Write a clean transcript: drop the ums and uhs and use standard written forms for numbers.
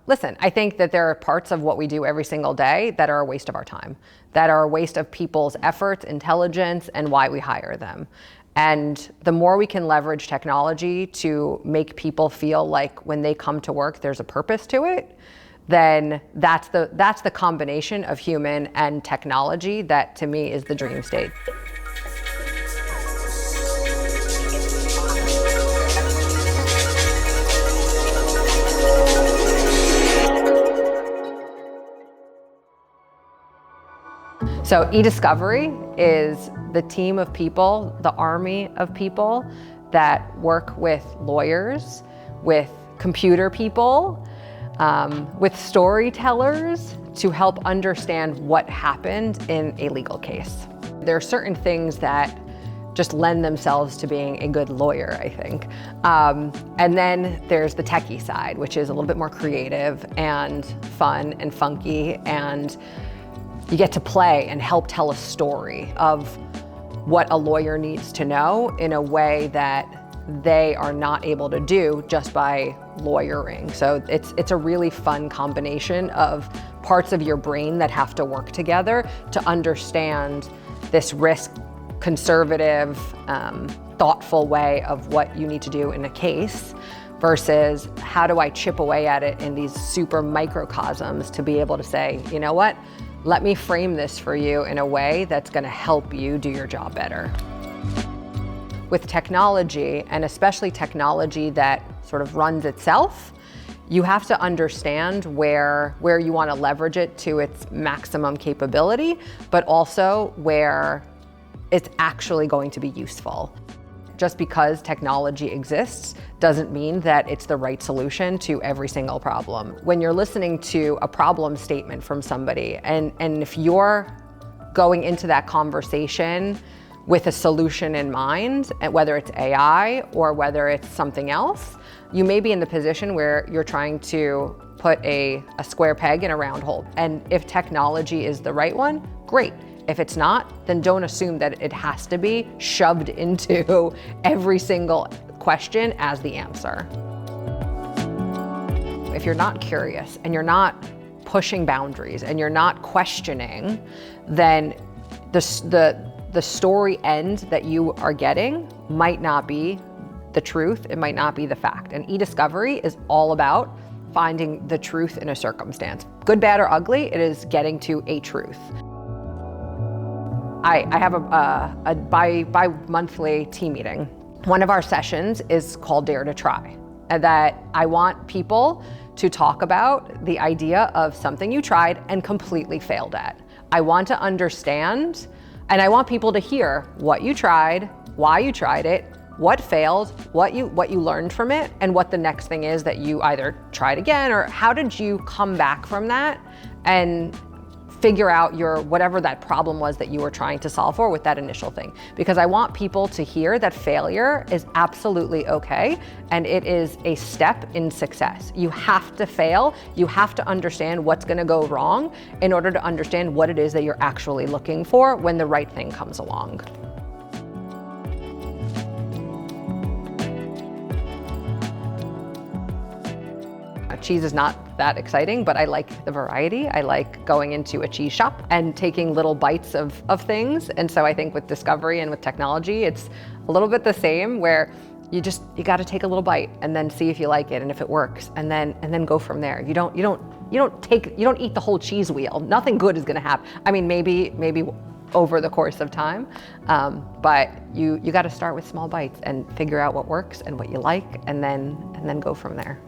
Listen, I think that there are parts of what we do every single day that are a waste of our time, that are a waste of people's efforts, intelligence, and why we hire them. And the more we can leverage technology to make people feel like when they come to work, there's a purpose to it, then that's the combination of human and technology that to me is the dream state. So eDiscovery is the team of people, the army of people that work with lawyers, with computer people, with storytellers to help understand what happened in a legal case. There are certain things that just lend themselves to being a good lawyer, I think. And then there's the techie side, which is a little bit more creative and fun and funky, and you get to play and help tell a story of what a lawyer needs to know in a way that they are not able to do just by lawyering. So it's a really fun combination of parts of your brain that have to work together to understand this risk conservative, thoughtful way of what you need to do in a case versus how do I chip away at it in these super microcosms to be able to say, you know what? Let me frame this for you in a way that's going to help you do your job better. With technology, and especially technology that sort of runs itself, you have to understand where you want to leverage it to its maximum capability, but also where it's actually going to be useful. Just because technology exists doesn't mean that it's the right solution to every single problem. When you're listening to a problem statement from somebody, and if you're going into that conversation with a solution in mind, whether it's AI or whether it's something else, you may be in the position where you're trying to put a square peg in a round hole. And if technology is the right one, great. If it's not, then don't assume that it has to be shoved into every single question as the answer. If you're not curious and you're not pushing boundaries and you're not questioning, then the story end that you are getting might not be the truth, it might not be the fact. And eDiscovery is all about finding the truth in a circumstance. Good, bad, or ugly, it is getting to a truth. I have a bi-monthly team meeting. One of our sessions is called Dare to Try, that I want people to talk about the idea of something you tried and completely failed at. I want to understand, and I want people to hear what you tried, why you tried it, what failed, what you learned from it, and what the next thing is that you either tried again, or how did you come back from that and figure out whatever that problem was that you were trying to solve for with that initial thing. Because I want people to hear that failure is absolutely okay, and it is a step in success. You have to fail, you have to understand what's gonna go wrong in order to understand what it is that you're actually looking for when the right thing comes along. Cheese is not that exciting, but I like the variety. I like going into a cheese shop and taking little bites of things. And so I think with discovery and with technology, it's a little bit the same, where you got to take a little bite and then see if you like it and if it works, and then go from there. You don't eat the whole cheese wheel. Nothing good is going to happen. I mean, maybe over the course of time, but you got to start with small bites and figure out what works and what you like, and then go from there.